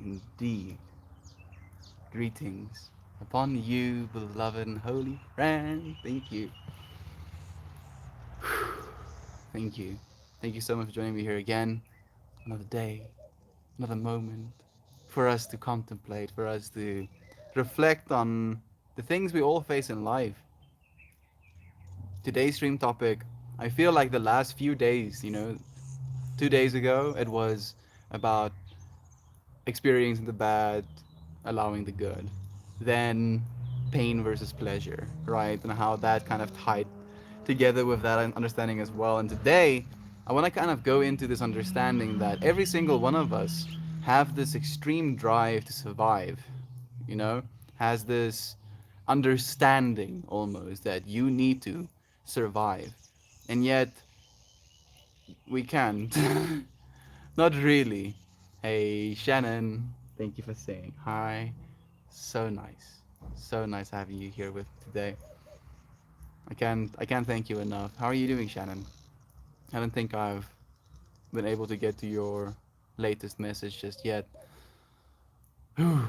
Indeed. Greetings upon you, beloved and holy friend. Thank you. Thank you. Thank you so much for joining me here again. Another day, another moment for us to contemplate, for us to reflect on the things we all face in life. Today's stream topic, I feel like the last few days, 2 days ago, it was about experiencing the bad, allowing the good. Then pain versus pleasure, right? And how that kind of tied together with that understanding as well. And today, I want to kind of go into this understanding that every single one of us have this extreme drive to survive, you know, has this understanding almost that you need to survive. And yet, we can't. Not really. Hey, Shannon, thank you for saying hi. So nice. So nice having you here with today. I can't thank you enough. How are you doing, Shannon? I don't think I've been able to get to your latest message just yet. But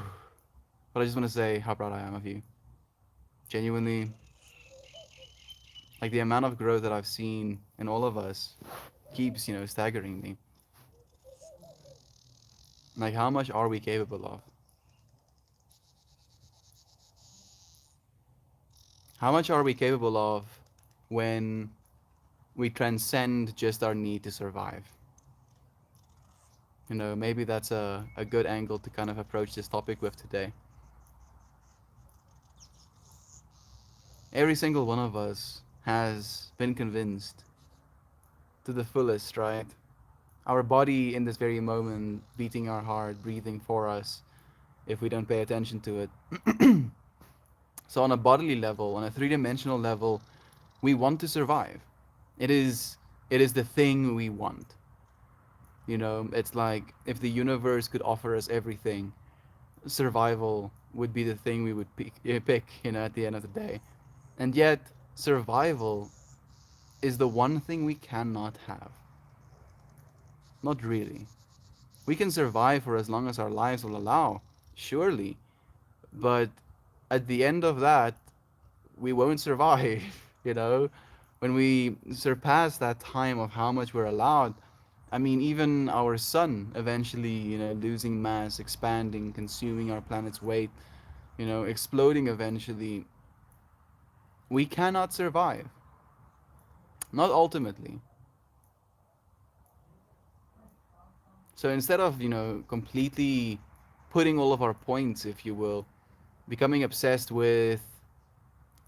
I just want to say how proud I am of you. Genuinely, like the amount of growth that I've seen in all of us keeps, staggering me. Like how much are we capable of? How much are we capable of when we transcend just our need to survive? Maybe that's a good angle to kind of approach this topic with today. Every single one of us has been convinced to the fullest, right? Our body in this very moment, beating our heart, breathing for us, if we don't pay attention to it. So, on a bodily level, on a three-dimensional level, we want to survive. It is, it is the thing we want. It's like if the universe could offer us everything, survival would be the thing we would pick, at the end of the day. And yet, survival is the one thing we cannot have. Not really. We can survive for as long as our lives will allow, surely. But at the end of that, we won't survive, you know? When we surpass that time of how much we're allowed, I mean, even our sun eventually, losing mass, expanding, consuming our planet's weight, exploding eventually, we cannot survive. Not ultimately. So instead of, completely putting all of our points, if you will, becoming obsessed with,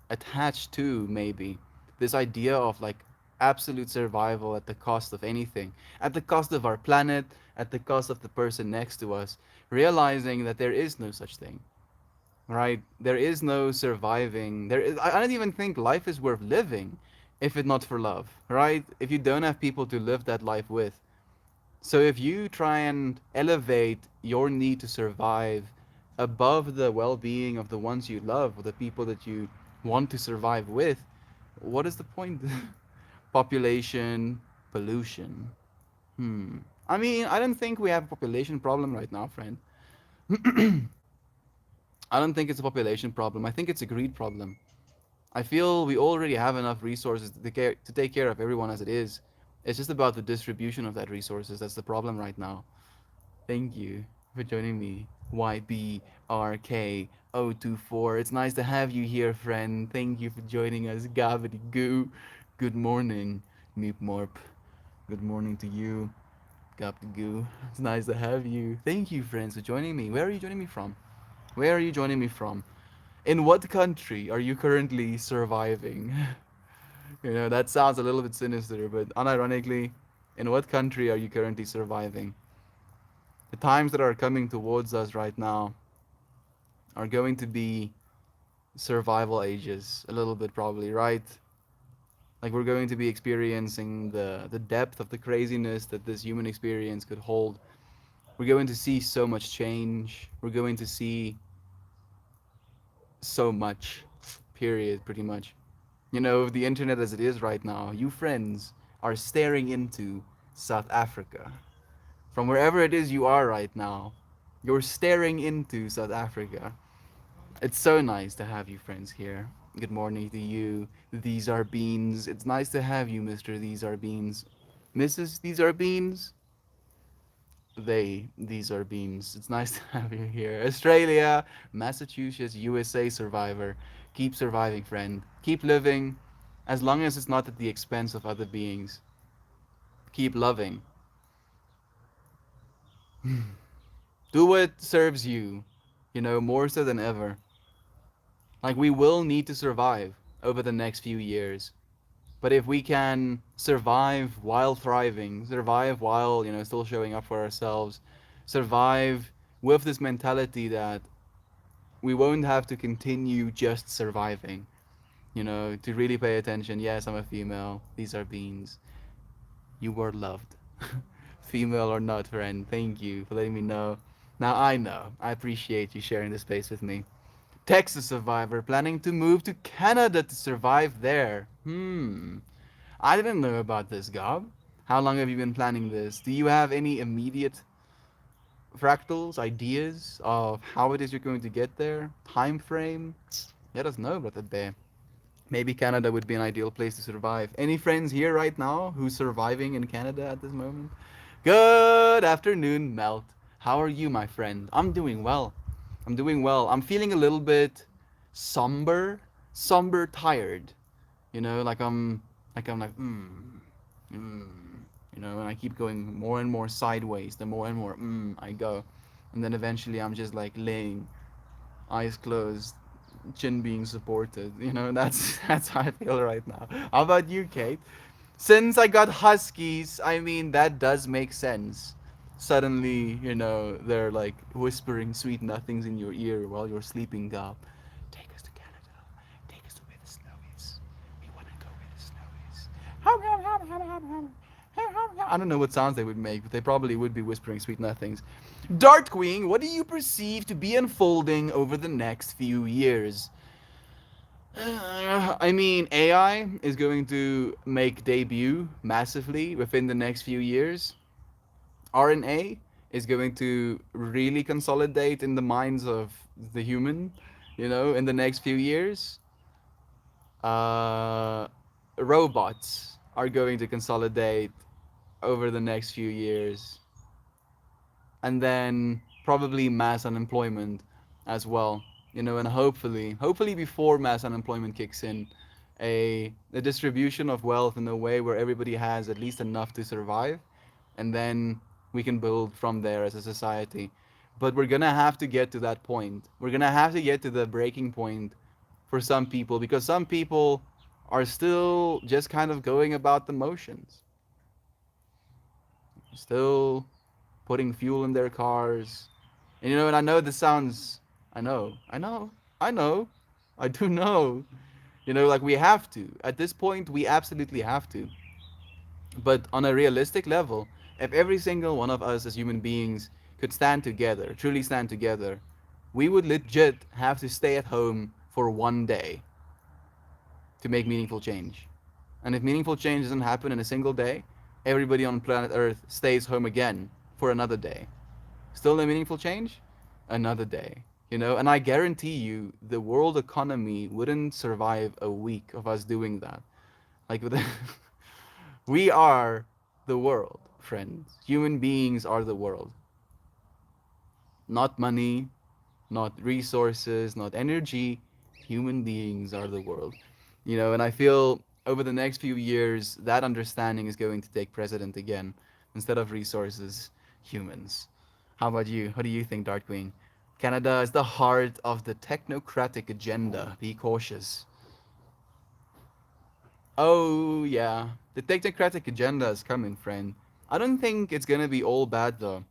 attached to maybe, this idea of like absolute survival at the cost of anything, at the cost of our planet, at the cost of the person next to us, realizing that there is no such thing, right? There is no surviving. I don't even think life is worth living if it's not for love, right? If you don't have people to live that life with. So if you try and elevate your need to survive above the well-being of the ones you love, or the people that you want to survive with, what is the point? Population, pollution. I mean, I don't think we have a population problem right now, friend. I don't think it's a population problem. I think it's a greed problem. I feel we already have enough resources to take care of everyone as it is. It's just about the distribution of that resources that's the problem right now. Thank you for joining me, YBRK024. It's nice to have you here, friend. Thank you for joining us, Gavity Goo. Good morning, Meep Morp. Good morning to you, Gavity Goo. It's nice to have you. Thank you, friends, for joining me. Where are you joining me from? Where are you joining me from? In what country are you currently surviving? That sounds a little bit sinister, but unironically, in what country are you currently surviving? The times that are coming towards us right now are going to be survival ages, a little bit probably, right? Like we're going to be experiencing the depth of the craziness that this human experience could hold. We're going to see so much change. We're going to see so much, period, pretty much. The internet as it is right now, you friends are staring into South Africa. From wherever it is you are right now, You're staring into South Africa. It's so nice to have you friends here. Good morning to you. These are beans. It's nice to have you, Mr. These are beans. Mrs. These are beans. These are beans. It's nice to have you here. Australia, Massachusetts, USA survivor. Keep surviving, friend. Keep living, as long as it's not at the expense of other beings. Keep loving. Do what serves you, more so than ever. Like, we will need to survive over the next few years. But if we can survive while thriving, survive while, still showing up for ourselves, survive with this mentality that we won't have to continue just surviving, to really pay attention. Yes, I'm a female. These are beans. You were loved. Female or not, friend. Thank you for letting me know. Now I know. I appreciate you sharing this space with me. Texas survivor planning to move to Canada to survive there. I didn't know about this, Gob. How long have you been planning this? Do you have any immediate fractals, ideas of how it is you're going to get there? Time frame? Let us know, brother Bear. Maybe Canada would be an ideal place to survive. Any friends here right now who's surviving in Canada at this moment? Good afternoon, Melt. How are you, my friend? I'm doing well. I'm doing well. I'm feeling a little bit somber, tired. Mm, and I keep going more and more sideways. The more and more I go, and then eventually I'm just like laying, eyes closed, chin being supported. That's that's how I feel right now. How about you, Kate? Since I got huskies, I mean that does make sense. Suddenly, they're like whispering sweet nothings in your ear while you're sleeping. Gob, take us to Canada. Take us to where the snow is. We want to go where the snow is. I don't know what sounds they would make, but they probably would be whispering sweet nothings. Dart Queen, what do you perceive to be unfolding over the next few years? I mean, AI is going to make debut massively within the next few years. RNA is going to really consolidate in the minds of the human, in the next few years. Uh, Robots are going to consolidate over the next few years. And then probably mass unemployment as well. And hopefully before mass unemployment kicks in, a distribution of wealth in a way where everybody has at least enough to survive, and then we can build from there as a society. But we're gonna have to get to that point. We're gonna have to get to the breaking point for some people, because some people are still just kind of going about the motions, still putting fuel in their cars. And I know this sounds, I know, I know, I know, I do know. Like, we have to. At this point, we absolutely have to. But on a realistic level, if every single one of us as human beings could stand together, truly stand together, we would legit have to stay at home for one day to make meaningful change. And if meaningful change doesn't happen in a single day, everybody on planet Earth stays home again for another day. Still no meaningful change? Another day. And I guarantee you the world economy wouldn't survive a week of us doing that. Like, we are the world, friends. Human beings are the world. Not money, not resources, not energy. Human beings are the world. And I feel over the next few years, that understanding is going to take precedent again. Instead of resources, humans. How about you? What do you think, Darkwing? Canada is the heart of the technocratic agenda. Be cautious. Oh, yeah. The technocratic agenda is coming, friend. I don't think it's gonna be all bad, though.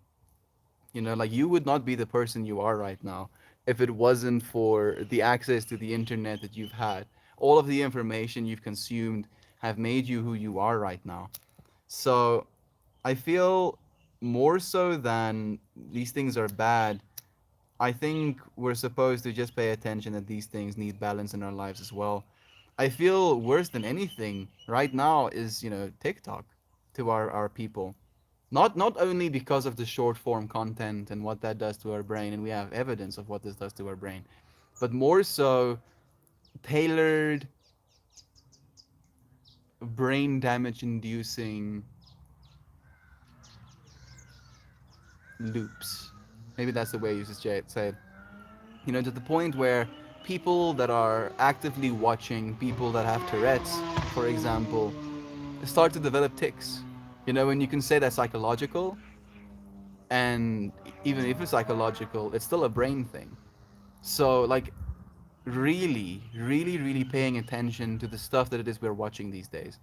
Like, you would not be the person you are right now if it wasn't for the access to the internet that you've had. All of the information you've consumed have made you who you are right now. So I feel more so than these things are bad, I think we're supposed to just pay attention that these things need balance in our lives as well. I feel worse than anything right now is, TikTok to our people. Not only because of the short form content and what that does to our brain, and we have evidence of what this does to our brain, but more so tailored brain damage inducing loops. Maybe that's the way you should say it. You know, to the point where people that are actively watching people that have Tourette's, for example, start to develop tics. You know, and you can say that's psychological, and even if it's psychological, it's still a brain thing. So, like, really paying attention to the stuff that it is we're watching these days,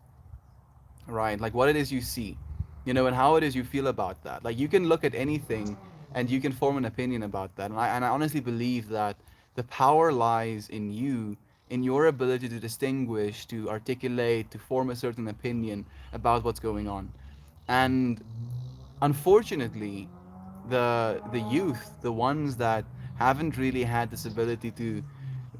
right? Like, what it is you see, you know, and how it is you feel about that. Like, you can look at anything and you can form an opinion about that. And I honestly believe that the power lies in you, in your ability to distinguish, to articulate, to form a certain opinion about what's going on. And unfortunately, the youth, the ones that haven't really had this ability to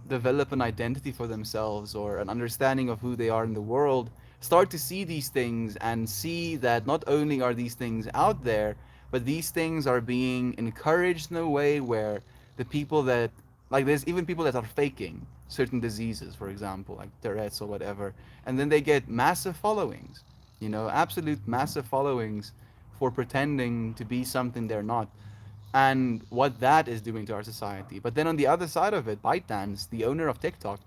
develop an identity for themselves or an understanding of who they are in the world, start to see these things and see that not only are these things out there, but these things are being encouraged in a way where the people that, like, there's even people that are faking certain diseases, for example, like Tourette's or whatever, and then they get massive followings, you know, absolute massive followings for pretending to be something they're not, and what that is doing to our society. But then on the other side of it, ByteDance, the owner of TikTok,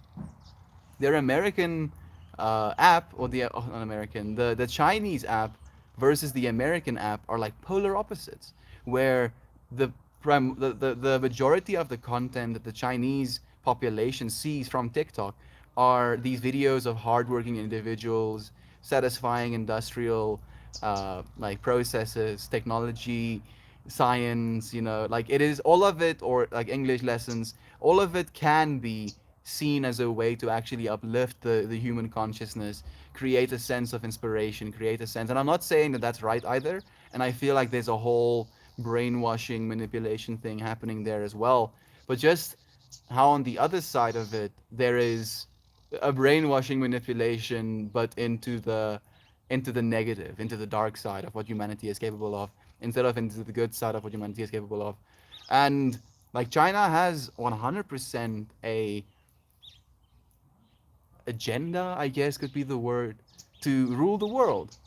their American app, or the not American, the Chinese app versus the American app are like polar opposites, where the the majority of the content that the Chinese population sees from TikTok are these videos of hardworking individuals satisfying industrial like processes, technology, science, you know, like it is all of it, or like English lessons, all of it can be seen as a way to actually uplift the human consciousness, create a sense of inspiration, create a sense. And I'm not saying that that's right either. And I feel like there's a whole brainwashing manipulation thing happening there as well. But just how on the other side of it, there is a brainwashing manipulation, but into the negative, into the dark side of what humanity is capable of, instead of into the good side of what humanity is capable of. And like China has 100% a agenda, I guess could be the word, to rule the world.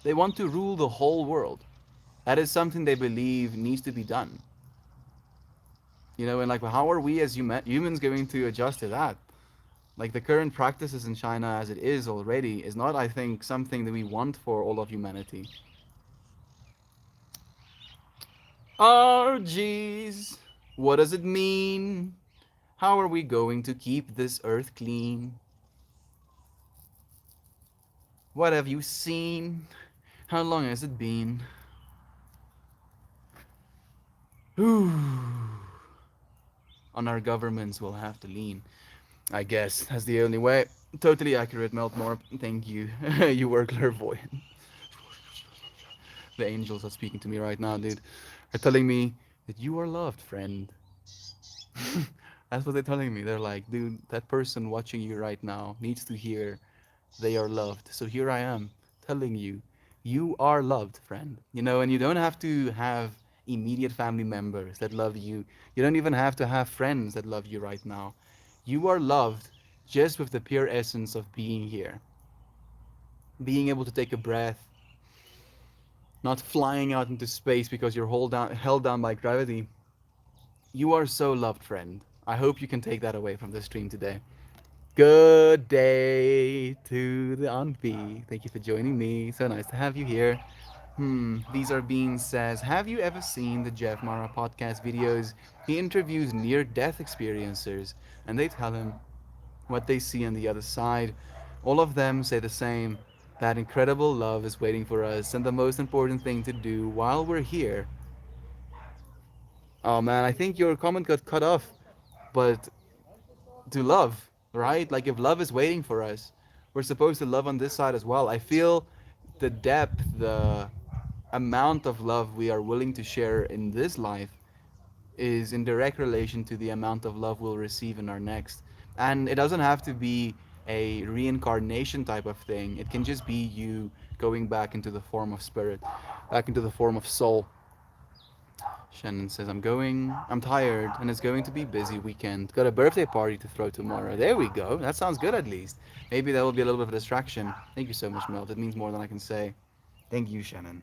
They want to rule the whole world. That is something they believe needs to be done. You know, and like, how are we as humans going to adjust to that? Like, the current practices in China as it is already is not, I think, something that we want for all of humanity. Oh, geez. What does it mean? How are we going to keep this earth clean? What have you seen? How long has it been? On our governments we'll have to lean. I guess that's the only way. Totally accurate, Meltmore. Thank you. You were clairvoyant. The angels are speaking to me right now, dude. Are telling me that you are loved, friend. That's what they're telling me. They're like, dude, that person watching you right now needs to hear they are loved. So here I am telling you, you are loved, friend. You know, and you don't have to have immediate family members that love you. You don't even have to have friends that love you right now. You are loved just with the pure essence of being here, being able to take a breath, not flying out into space because you're held down by gravity. You are so loved, friend. I hope you can take that away from the stream today. Good day to the Anvi. Thank you for joining me. So nice to have you here. These are Bean says, have you ever seen the Jeff Mara podcast videos? He interviews near death experiencers and they tell him what they see on the other side. All of them say the same, that incredible love is waiting for us, and the most important thing to do while we're here. Oh man, I think your comment got cut off, but to love, right? Like, if love is waiting for us, we're supposed to love on this side as well. I feel the depth, the amount of love we are willing to share in this life is in direct relation to the amount of love we'll receive in our next. And it doesn't have to be a reincarnation type of thing. It can just be you going back into the form of spirit, back into the form of soul. Shannon says, I'm tired, and it's going to be busy weekend. Got a birthday party to throw tomorrow. There we go. That sounds good at least. Maybe that will be a little bit of a distraction. Thank you so much, Mel. That means more than I can say. Thank you, Shannon.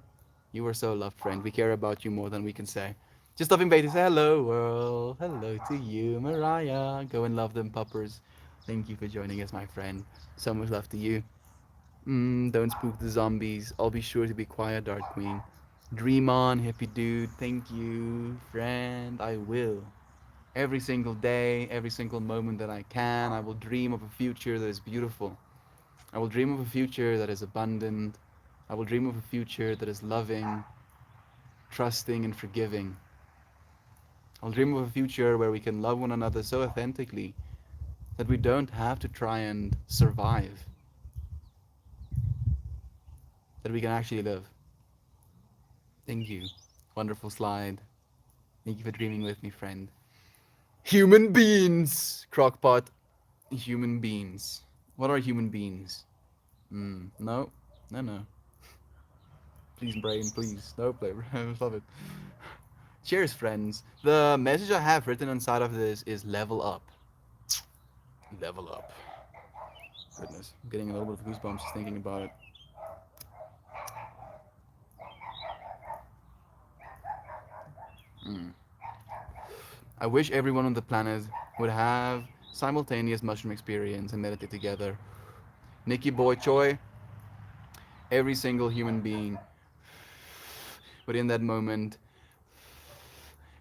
You are so loved, friend. We care about you more than we can say. Just stopping by to say hello, world. Hello to you, Mariah. Go and love them, puppers. Thank you for joining us, my friend. So much love to you. Don't spook the zombies. I'll be sure to be quiet, Dark Queen. Dream on, hippie dude. Thank you, friend. I will. Every single day, every single moment that I can, I will dream of a future that is beautiful. I will dream of a future that is abundant. I will dream of a future that is loving, trusting, and forgiving. I'll dream of a future where we can love one another so authentically that we don't have to try and survive, that we can actually live. Thank you. Wonderful slide. Thank you for dreaming with me, friend. Human beings! Crockpot. Human beings. What are human beings? No. No, no. Please, brain, please. No, play. Love it. Cheers, friends. The message I have written inside of this is level up. Level up. Goodness. I'm getting a little bit of goosebumps just thinking about it. I wish everyone on the planet would have simultaneous mushroom experience and meditate together. Nikki Boy Choi, every single human being would in that moment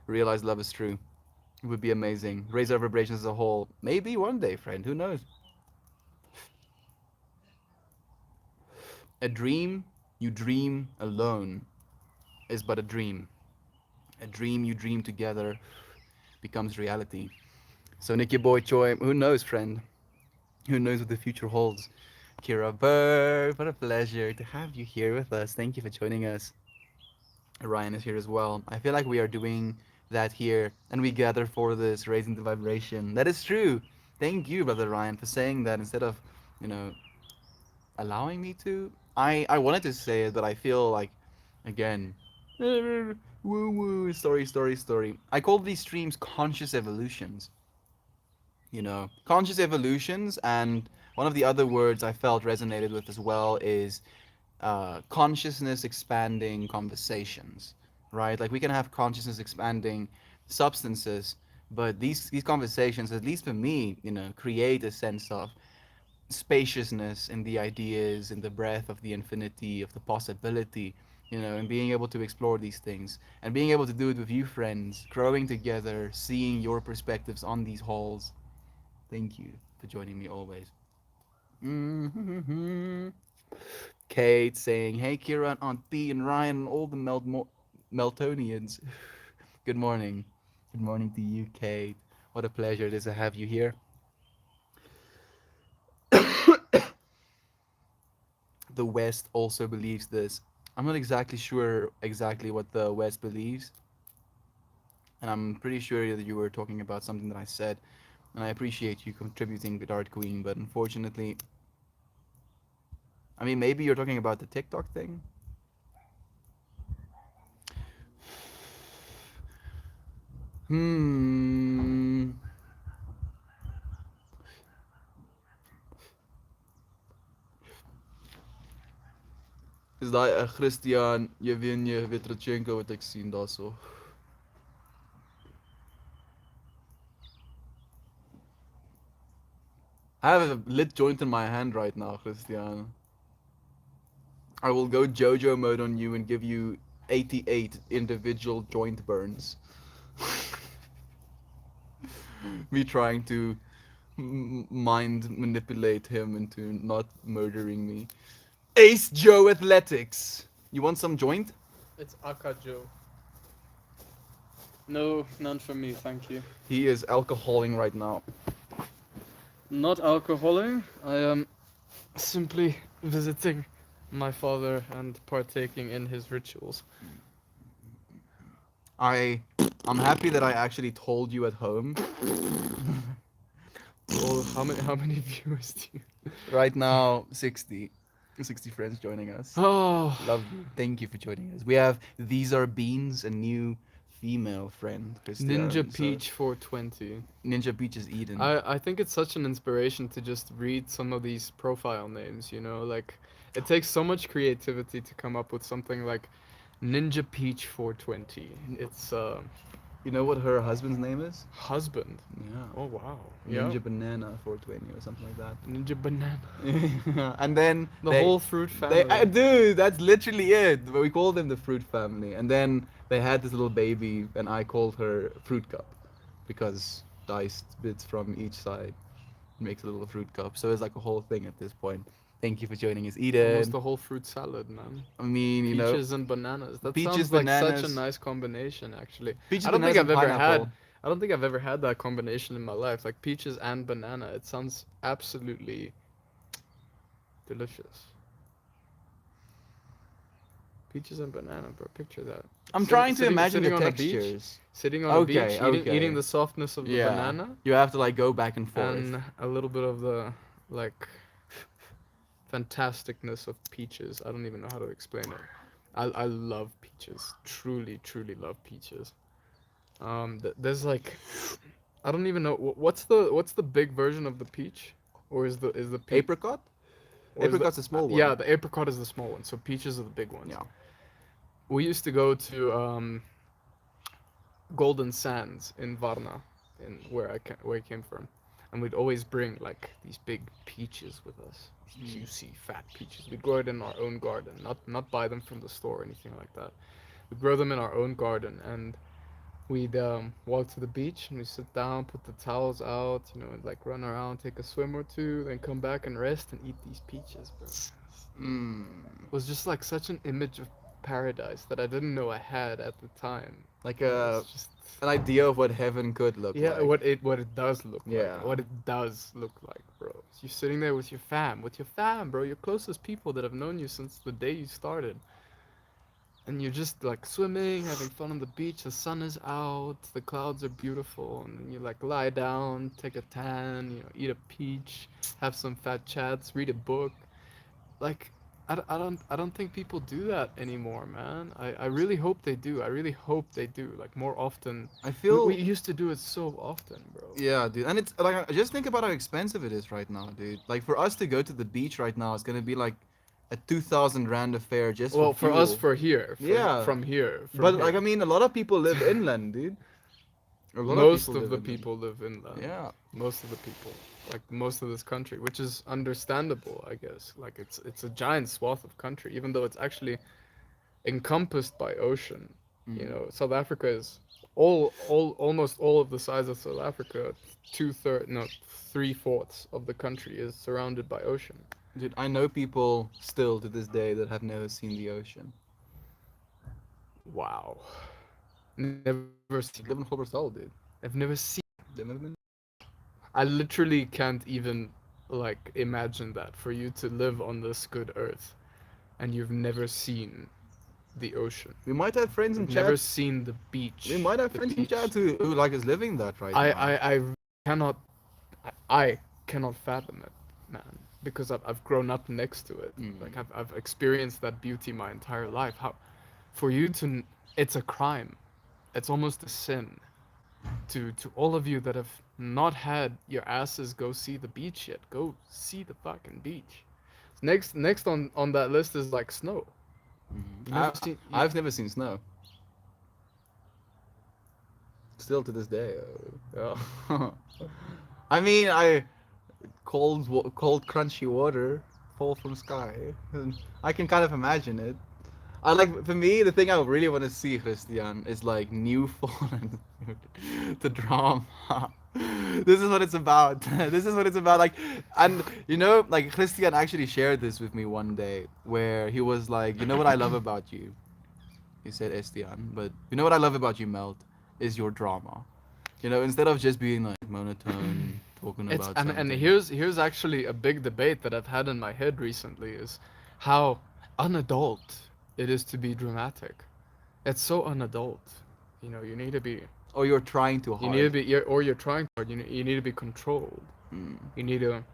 realize love is true. It would be amazing. Raise our vibrations as a whole. Maybe one day, friend. Who knows? A dream you dream alone is but a dream. A dream you dream together becomes reality. So, Nikki Boy Choi, who knows, friend? Who knows what the future holds? Kira Bird, what a pleasure to have you here with us. Thank you for joining us. Ryan is here as well. I feel like we are doing that here, and we gather for this, raising the vibration. That is true. Thank you, brother Ryan, for saying that instead of, you know, allowing me to. I wanted to say it, but I feel like, again, woo woo, story. I call these streams conscious evolutions. Conscious evolutions, and one of the other words I felt resonated with as well is consciousness expanding conversations, right? Like we can have consciousness expanding substances, but these conversations, at least for me, create a sense of spaciousness in the ideas, in the breadth of the infinity, of the possibility, and being able to explore these things and being able to do it with you friends, growing together, seeing your perspectives on these halls. Thank you for joining me always. Mm-hmm. Kate saying, "Hey, Kira, Aunt B, and Ryan, and all the Meltonians. Good morning. Good morning to you, Kate. What a pleasure it is to have you here." The West also believes this. I'm not exactly sure exactly what the West believes, and I'm pretty sure that you were talking about something that I said, and I appreciate you contributing with Art Queen, but unfortunately, I mean, maybe you're talking about the TikTok thing. Hmm. Is daai Christian Yevgeny Vitrochenko wat ek sien daarso. I have a lit joint in my hand right now, Christian. I will go JoJo mode on you and give you 88 individual joint burns. Me trying to mind manipulate him into not murdering me. Ace Joe Athletics. You want some joint? It's Aka Joe. No, none for me, thank you. He is alcoholing right now. Not alcoholing. I am simply visiting my father and partaking in his rituals. I'm happy that I actually told you at home. Oh, how many viewers do you? Right now, 60. 60 friends joining us. Oh, Love you. Thank you for joining us. We have These Are Beans, a new female friend, Ninja Christian. So Peach 420. Ninja Peach is Eden. I think it's such an inspiration to just read some of these profile names, you know, like it takes so much creativity to come up with something like Ninja Peach 420. It's You know what her husband's name is? husband. Yeah. Oh wow. Ninja Yeah. Banana 420 or something like that. Ninja Banana. And then The they, whole fruit family. dude, that's literally it. We call them the fruit family. And then they had this little baby, and I called her Fruit Cup because diced bits from each side makes a little fruit cup. So it's like a whole thing at this point. Thank you for joining us, Almost Eden. a whole fruit salad, man. I mean, you know, Peaches and bananas. That peaches, sounds like such a bananas, nice combination, actually. peaches, I don't think bananas, and I've ever had. pineapple. I don't think I've ever had that combination in my life, like peaches and banana. It sounds absolutely delicious. Peaches and banana, bro. Picture that. I'm Sit- trying to sitting- imagine sitting the on a beach, textures. sitting on a beach, Okay, eating, okay. eating the softness of the Yeah, banana you have to like go back and forth. and a little bit of the like fantasticness of peaches. I don't even know how to explain it. I love peaches. Truly, truly love peaches. There's like, I don't even know what's the big version of the peach, or is the peach Apricot? or is the, Apricot's a small one. yeah, the apricot is the small one. So peaches are the big ones. Yeah. We used to go to Golden Sands in Varna, in where I came from, and we'd always bring like these big peaches with us, juicy fat peaches. We'd grow it in our own garden, not buy them from the store or anything like that. We'd grow them in our own garden, and we'd walk to the beach and we sit down, put the towels out, you know, and like run around, take a swim or two, then come back and rest and eat these peaches, bro. Mm. It was just like such an image of paradise that I didn't know I had at the time. Like It's just an idea of what heaven could look yeah, like. what it does look Yeah. like. What it does look like, bro. You're sitting there with your fam, bro, your closest people that have known you since the day you started. And you're just like swimming, having fun on the beach, the sun is out, the clouds are beautiful, and then you like lie down, take a tan, you know, eat a peach, have some fat chats, read a book. Like I don't think people do that anymore, man. I really hope they do. I really hope they do, like more often. I We, feel. we used to do it so often, bro. Yeah, dude. And it's like, just think about how expensive it is right now, dude. Like, for us to go to the beach right now, it's gonna be like a 2,000 rand affair just Well, for for us, fuel. for here, Yeah. from here, But like, I mean, a lot of people live inland, dude. A lot most people of live the inland. people live inland. Yeah. Most of the people, like most of this country, which is understandable, I guess. Like it's a giant swath of country, even though it's actually encompassed by ocean. You Mhm. know, South Africa is almost all of the size of South Africa. 2/3, no, 3/4 of the country is surrounded by ocean. Dude, I know people still to this day that have never seen the ocean. Wow. Never seen. They live in Groblersdal, dude. I've never seen. They've never been. I literally can't even like imagine that for you to live on this good earth and you've never seen the ocean. We might have friends in You've never chat. seen the beach. We might have the friends in beach. chat who like is living that right now. I cannot I cannot fathom it, man, because I've grown up next to it. Mm. Like I've experienced that beauty my entire life. How for you to it's a crime. It's almost a sin to all of you that have not had your asses go see the beach yet. Go see the fucking beach. Next on that list is like snow. Mhm. You never seen- you- I've never seen snow. Still to this day. Yeah. I mean, cold crunchy water fall from sky. And I can kind of imagine it. I like, for me, the thing I really want to see, Christian, is like new fallen the drama. This is what it's about. This is what it's about. Like, and you know, like Christian actually shared this with me one day, where he was like, you know what I love about you? He said Estian, but you know what I love about you, Melt, is your drama. You know, instead of just being like monotone, talking It's about and something. here's actually a big debate that I've had in my head recently is how unadult it is to be dramatic. It's so unadult. You know, you need to be Or you're trying too hard. or you're trying hard. You need to be controlled. Mm. You need to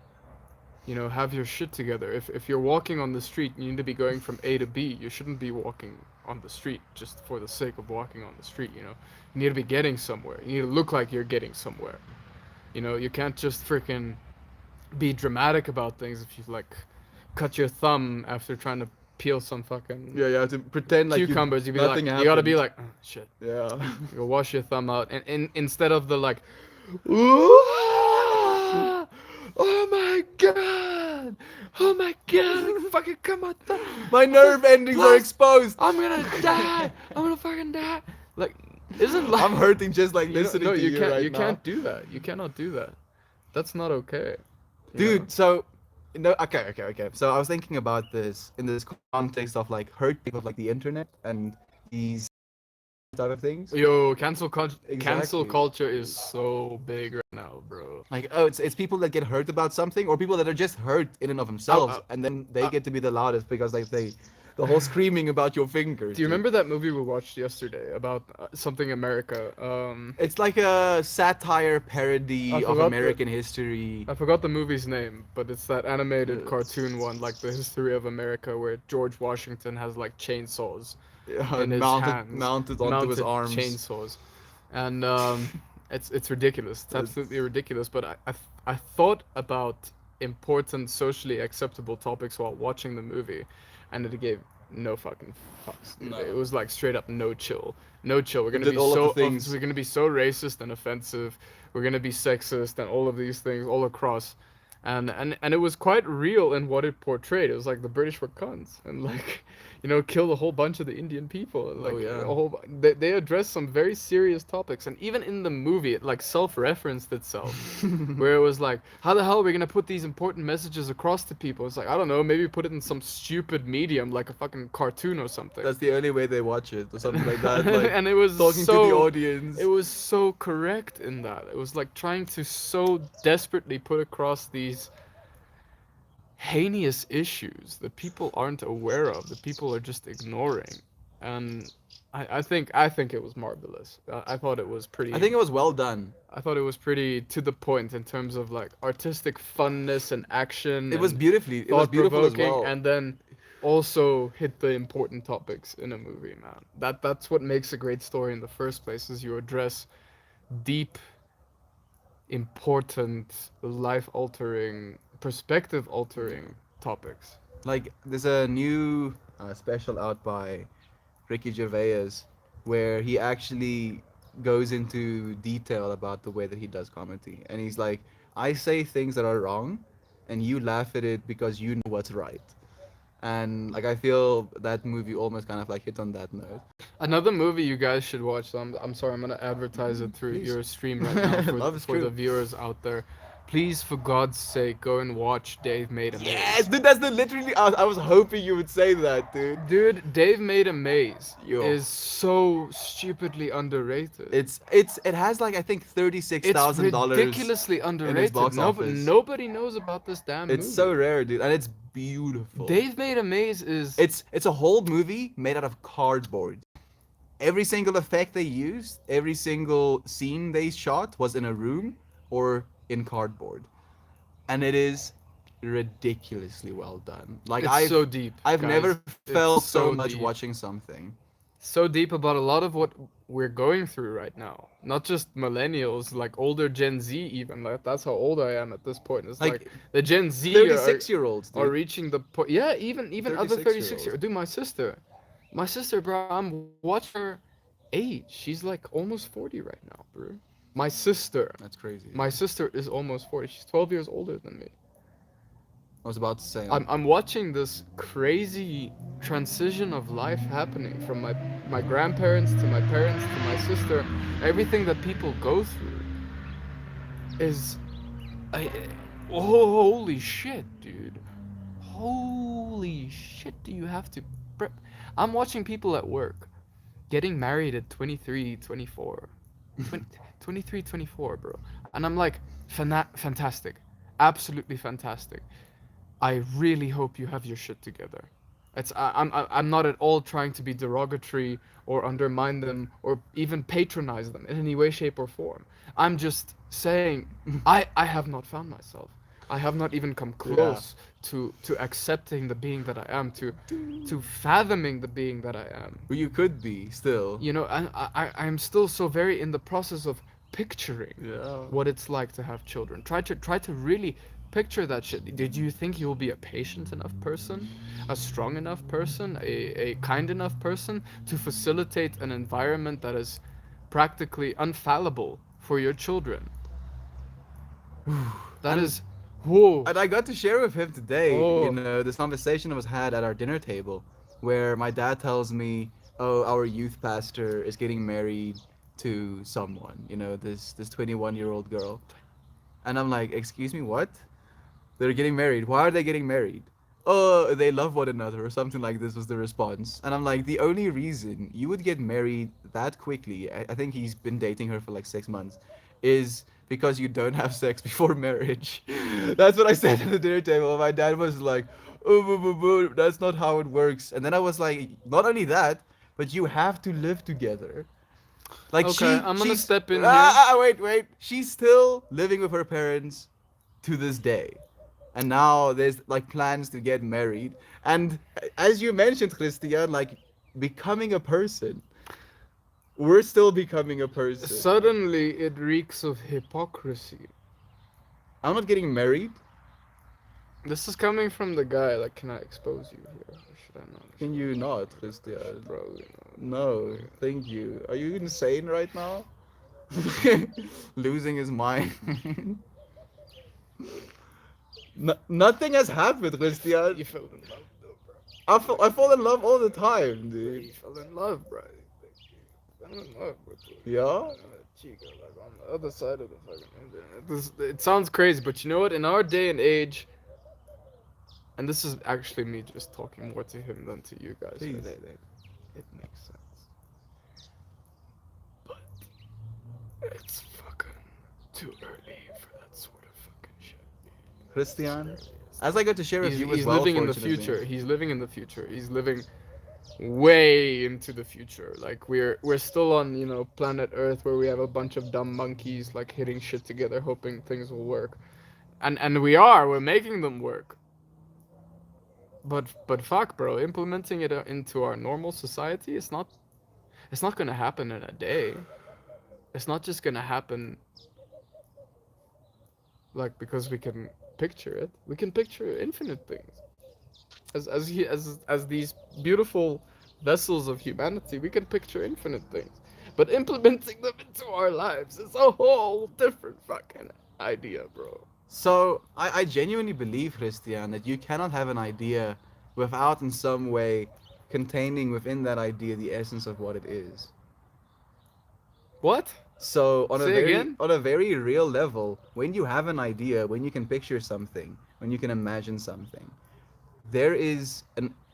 you know, have your shit together. If you're walking on the street, you need to be going from A to B. You shouldn't be walking on the street just for the sake of walking on the street, you know. You need to be getting somewhere. You need to look like you're getting somewhere. You know, you can't just freaking be dramatic about things if you like cut your thumb after trying to peel some fucking Yeah, you have to pretend like cucumbers. You be nothing like, you gotta be happened. like, oh, shit. Yeah. You go wash your thumb out, and instead of the like, oh my god, oh my god, like, fucking come on, My nerve endings are Plus- exposed. I'm gonna die, I'm gonna fucking die. Like, isn't like I'm hurting just like you know, listening no, to you you can't, right you now. can't do that. You cannot do that. That's not okay. you Dude, know? so no, okay. So I was thinking about this in this context of like hurting of like the internet and these type of things. Yo, cancel Exactly. culture is so big right now, bro. Like, oh, it's people that get hurt about something, or people that are just hurt in and of themselves, and then they get to be the loudest because like they, the whole screaming about your fingers. Do you dude. remember that movie we watched yesterday about something America? It's like a satire parody I of forgot the- American history. I forgot the movie's name, but it's that animated Yes. cartoon one, like the history of America, where George Washington has like chainsaws in his hands, mounted onto his mounted arms. chainsaws, and it's ridiculous. It's It's- absolutely ridiculous. But I thought about important socially acceptable topics while watching the movie, and it gave no fucking fucks. Dude. No. It was like straight up no chill, no chill. We're gonna did be all of the so things. we're gonna be so racist and offensive. We're gonna be sexist and all of these things all across. And it was quite real in what it portrayed. It was like the British were cunts and like, you know, killed a whole bunch of the Indian people. And, like, yeah. a whole they addressed some very serious topics, and even in the movie, it like self-referenced itself, where it was like, how the hell are we gonna put these important messages across to people? It's like, I don't know, maybe put it in some stupid medium like a fucking cartoon or something. That's the only way they watch it, or something like that. Like and it was talking so, to the audience. It was so correct in that. It was like trying to so desperately put across these heinous issues that people aren't aware of, that people are just ignoring. And I think it was marvelous. I thought it was pretty. I think it was well done. I thought it was pretty to the point in terms of like artistic funness and action. It was and beautifully. It was beautiful as thought-provoking, well. and then also hit the important topics in a movie, man. That's what makes a great story in the first place, is you address deep, important, life-altering, perspective-altering topics. Like there's a new special out by Ricky Gervais where he actually goes into detail about the way that he does comedy, and he's like, I say things that are wrong, and you laugh at it because you know what's right. And like I feel that movie almost kind of like hit on that note. Another movie you guys should watch. So I'm sorry, I'm gonna advertise it through Please. your stream right now for, Love is for the true. viewers out there. Please, for God's sake, go and watch Dave Made a Maze. Yes, dude, that's the literally. I was hoping you would say that, dude. Dude, Dave Made a Maze Yo. is so stupidly underrated. It has like I think It's $36,000. ridiculously underrated. box office. Nobody knows about this damn movie. It's so rare, dude, and it's beautiful. Dave Made a Maze is It's a whole movie made out of cardboard. Every single effect they used, every single scene they shot was in a room or in cardboard, and it is ridiculously well done. Like it's I've so deep. I've guys. never It's felt so much deep. watching something. So deep about a lot of what we're going through right now. Not just millennials, like older Gen Z even. Like that's how old I am at this point. It's like, Like, the Gen Z 36-year-olds, are dude. reaching the point. Yeah, even other 36 year. 36-year-olds. Dude, my sister, bro. I'm watching her age. She's like almost 40 right now, bro. My sister. That's crazy. My sister is almost 40. She's 12 years older than me. I was about to say. I'm watching this crazy transition of life happening from my grandparents to my parents to my sister. Everything that people go through is, holy shit, dude. Holy shit, do you have to prep? I'm watching people at work getting married at 23, 24. 23, 24, bro. And I'm like, fantastic. Absolutely fantastic. I really hope you have your shit together. I'm not at all trying to be derogatory or undermine them or even patronize them in any way, shape, or form. I'm just saying I have not found myself. I have not even come close to accepting the being that I am, to fathoming the being that I am. Well, you could be still. You know, I'm still so very in the process of picturing Yeah. what it's like to have children. Try to really picture that shit. Did you think you'll be a patient enough person, a strong enough person, a kind enough person to facilitate an environment that is practically unfallible for your children? That And- is, whoa. And I got to share with him today, Oh. you know, this conversation was had at our dinner table where my dad tells me, oh, our youth pastor is getting married to someone, you know, this 21-year-old girl. And I'm like, excuse me, what? They're getting married. Why are they getting married? Oh, they love one another or something like this was the response. And I'm like, the only reason you would get married that quickly, I think he's been dating her for like 6 months, is because you don't have sex before marriage. That's what I said at the dinner table. My dad was like, oh, boo, boo, boo, that's not how it works. And then I was like, not only that, but you have to live together. Like Okay, I'm gonna she's- step in wait. She's still living with her parents to this day. And now there's like plans to get married. And as you mentioned, Christian, like becoming a person. We're still becoming a person. Suddenly, it reeks of hypocrisy. I'm not getting married. This is coming from the guy. Like, can I expose you here? Or should I not? Can you not, Christian? Bro, you know. No, thank you. Are you insane right now? Losing his mind. Nothing has happened, Christian. You fell in love, though, bro. I fall in love all the time, You dude. fell in love, bro. You fell in love with the Yeah? chica, like on the other side of the fucking internet. It sounds crazy, but you know what? In our day and age, and this is actually me just talking more to him than to you guys. Please. It makes sense. But it's fucking too early for that sort of fucking shit. Christian, as I got to share with He's, you as he's well, living in the fortunately. future. He's living in the future. He's living way into the future. Like we're still on, you know, planet Earth where we have a bunch of dumb monkeys like hitting shit together hoping things will work. And we're making them work. But fuck, bro, implementing it into our normal society, it's not going to happen in a day. It's not just going to happen like because we can picture it. We can picture infinite things. As these beautiful vessels of humanity, we can picture infinite things. But implementing them into our lives is a whole different fucking idea, bro. So I genuinely believe, Christian, that you cannot have an idea without in some way containing within that idea the essence of what it is. What? So Say again? on a very real level, when you have an idea, when you can picture something, when you can imagine something, there is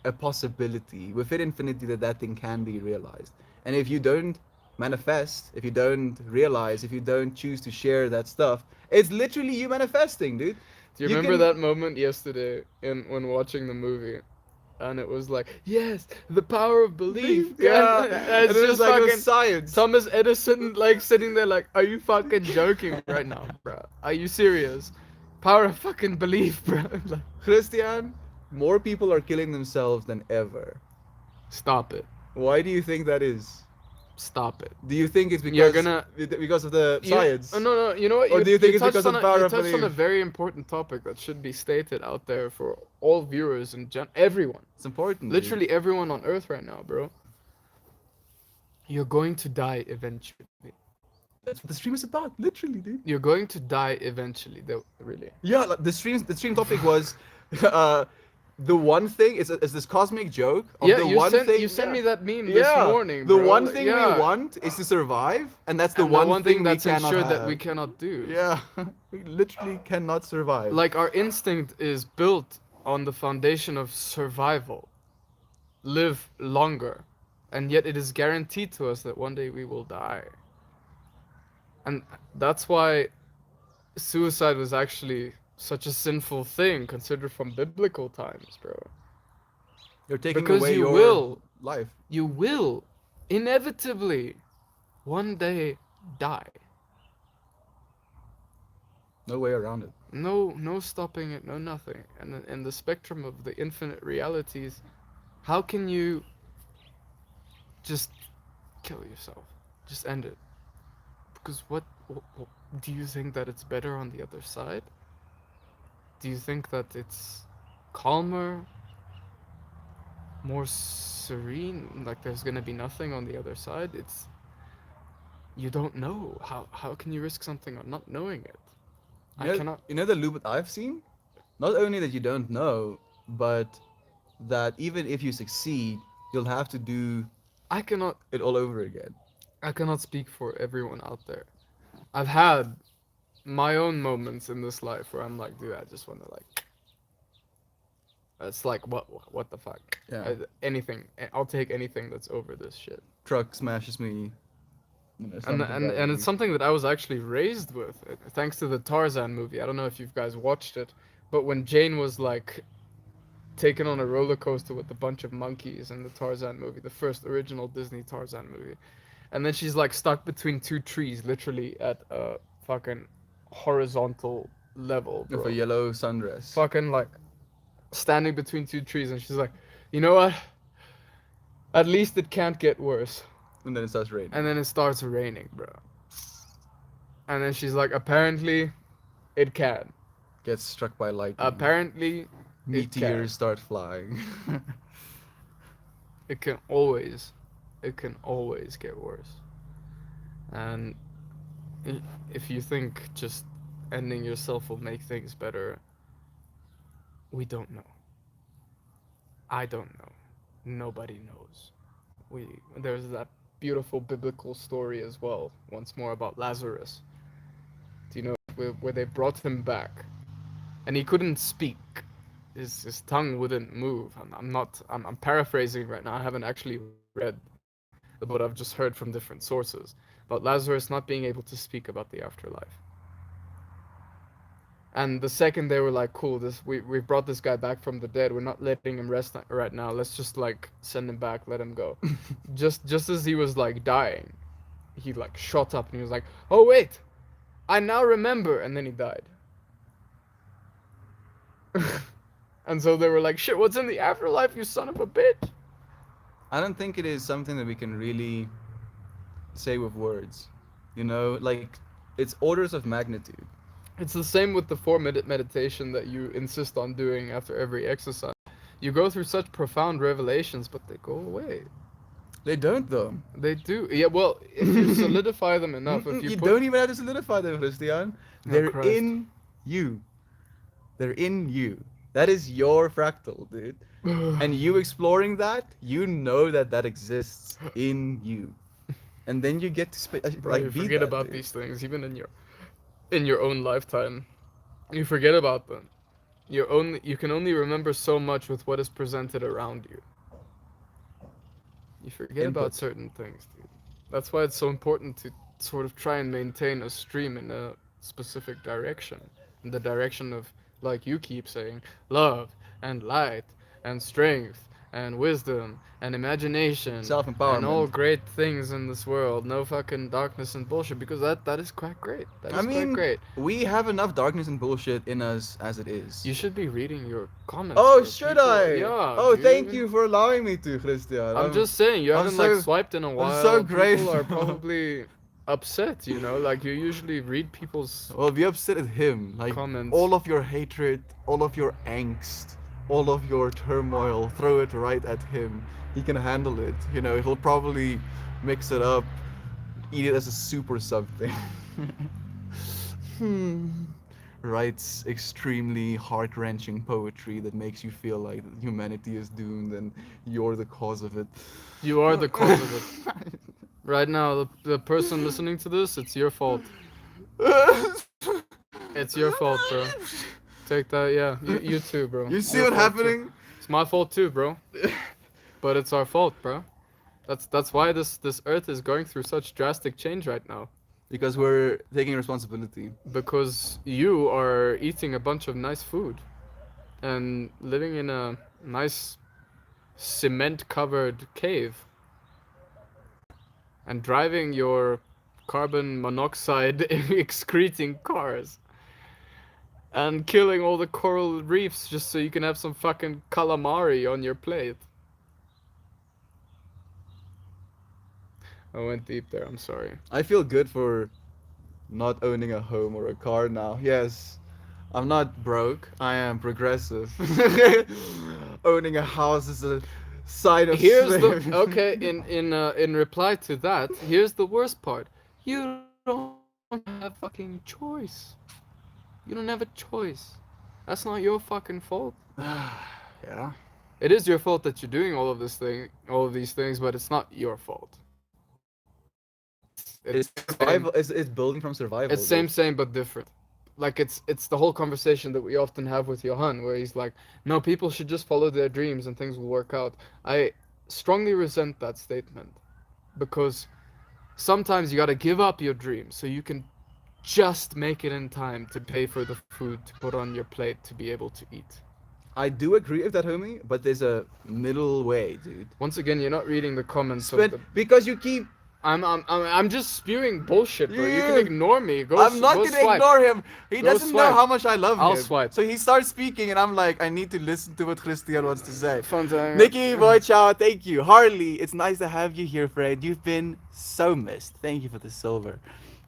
a possibility within infinity that that thing can be realized. And if you don't manifest, if you don't realize, if you don't choose to share that stuff, it's literally you manifesting, dude. Do you You remember can- that moment yesterday when watching the movie? And it was like, yes, the power of belief. Yeah, And and it's it was just like a fucking science. Thomas Edison like sitting there like, are you fucking joking right now, bro? Are you serious? Power of fucking belief, bro. Like, Christian, more people are killing themselves than ever. stop it. Why do you think that is? Stop it. Do you think it's because You're gonna- because of the science? No, you know what? Or do you think it's touched because of on power you of touched on a belief? very important topic that should be stated out there for all viewers and everyone. It's important. dude. Literally everyone on Earth right now, bro. You're going to die eventually. That's what the stream is about. Literally, dude. You're going to die eventually. Really. Yeah, like the stream topic was, the one thing is this cosmic joke of Yeah, the you one sent thing. you sent me that meme yeah, this morning. the bro. one thing Yeah. we want is to survive, and that's the And one thing that's we cannot ensured that have. we cannot do. Yeah, we literally cannot survive. Like our instinct is built on the foundation of survival. Live longer. And yet it is guaranteed to us that one day we will die. And that's why suicide was actually such a sinful thing considered from biblical times, bro. You're taking because away you your will. life. You will inevitably one day die. No way around it. No stopping it, no nothing. And in the spectrum of the infinite realities, how can you just kill yourself? Just end it. Because what do you think that it's better on the other side? Do you think that it's calmer, more serene, like there's gonna be nothing on the other side? It's you don't know. How can you risk something on not knowing it? I cannot. You know the loop that I've seen? Not only that you don't know, but that even if you succeed, you'll have to do I cannot. it all over again. I cannot speak for everyone out there. I've had my own moments in this life where I'm like, dude, I just want to like. It's like what the fuck? Yeah. Anything. I'll take anything that's over this shit. Truck smashes me. You know, And something and that and you- it's something that I was actually raised with, thanks to the Tarzan movie. I don't know if you guys watched it, but when Jane was like taken on a roller coaster with a bunch of monkeys in the Tarzan movie, the first original Disney Tarzan movie, and then she's like stuck between two trees, literally at a fucking horizontal level, with bro. a yellow sundress. Fucking like standing between two trees, and she's like, you know what? At least it can't get worse. And then it starts raining. And then it starts raining, bro. And then she's like, apparently, it can. Gets struck by lightning. Apparently, it Meteors start flying. it can always get worse. And if you think just ending yourself will make things better, we don't know. I don't know. Nobody knows. There's that beautiful biblical story as well, once more about Lazarus. Do you know where they brought him back, and he couldn't speak. His tongue wouldn't move. I'm paraphrasing right now. I haven't actually read, but I've just heard from different sources about Lazarus not being able to speak about the afterlife. And the second they were like, cool, we brought this guy back from the dead. We're not letting him rest right now. Let's just like send him back, let him go. just as he was like dying, he like shot up and he was like, oh wait, I now remember, and then he died. And so they were like, shit, what's in the afterlife, you son of a bitch? I don't think it is something that we can really say with words. You know, like it's orders of magnitude. It's the same with the 4-minute meditation that you insist on doing after every exercise. You go through such profound revelations, but they go away. They don't though. They do. Yeah, well, if you solidify them enough, if You you don't even have to solidify them, Christian. They're Christ. in you. They're in you. That is your fractal, dude. And you exploring that, you know that that exists in you. And then you get to Bro, like you be forget that, about dude. these things, even in your own lifetime. You forget about them. You can only remember so much with what is presented around you. You forget Input. about certain things, dude. That's why it's so important to sort of try and maintain a stream in a specific direction. In the direction of, like you keep saying, love and light and strength and wisdom and imagination Self-empowerment. and all great things in this world. No fucking darkness and bullshit, because that is quite great. That is I mean, quite great. we have enough darkness and bullshit in us as it is. You should be reading your comments. Oh, for should people. I? Yeah. Oh, dude. thank you for allowing me to, Christian. I'm just saying, you I'm haven't so- like swiped in a while. so grateful. People are probably upset, you know? Like you usually read people's Well, be upset at him. Like comments. all of your hatred, all of your angst, all of your turmoil, throw it right at him. He can handle it. You know, he'll probably mix it up, eat it as a soup or something. Writes extremely heart-wrenching poetry that makes you feel like humanity is doomed and you're the cause of it. You are the cause of it. Right now, the person listening to this, it's your fault. It's your fault, bro. Take that, yeah. You too, bro. You see Your what's fault, too. happening? It's my fault too, bro. But it's our fault, bro. That's why this earth is going through such drastic change right now. Because we're taking responsibility. Because you are eating a bunch of nice food and living in a nice cement-covered cave and driving your carbon monoxide excreting cars. and killing all the coral reefs just so you can have some fucking calamari on your plate. I went deep there, I'm sorry. I feel good for not owning a home or a car now. Yes, I'm not broke. I am progressive. Owning a house is a sign of Here's the slavery. okay, in reply to that, here's the worst part. You don't have fucking choice. You don't have a choice. That's not your fucking fault. Yeah. It is your fault that you're doing all of these things, but it's not your fault. It's survival. It's building from survival. It's same but different. Like it's the whole conversation that we often have with Johan, where he's like, "No, people should just follow their dreams and things will work out." I strongly resent that statement because sometimes you gotta give up your dreams so you can just make it in time to pay for the food to put on your plate to be able to eat. I do agree with that, homie, but there's a middle way, dude. Once again, you're not reading the comments of the. Because you keep. I'm just spewing bullshit, bro. You can Yeah. ignore me. I'm not go gonna swipe. ignore him. He Go doesn't know swipe. how much I love I'll him. swipe. So he starts speaking, and I'm like, I need to listen to what Christian wants to say. Fun time. Nikki, boy, ciao, thank you. Harley, it's nice to have you here, Fred. You've been so missed. Thank you for the silver.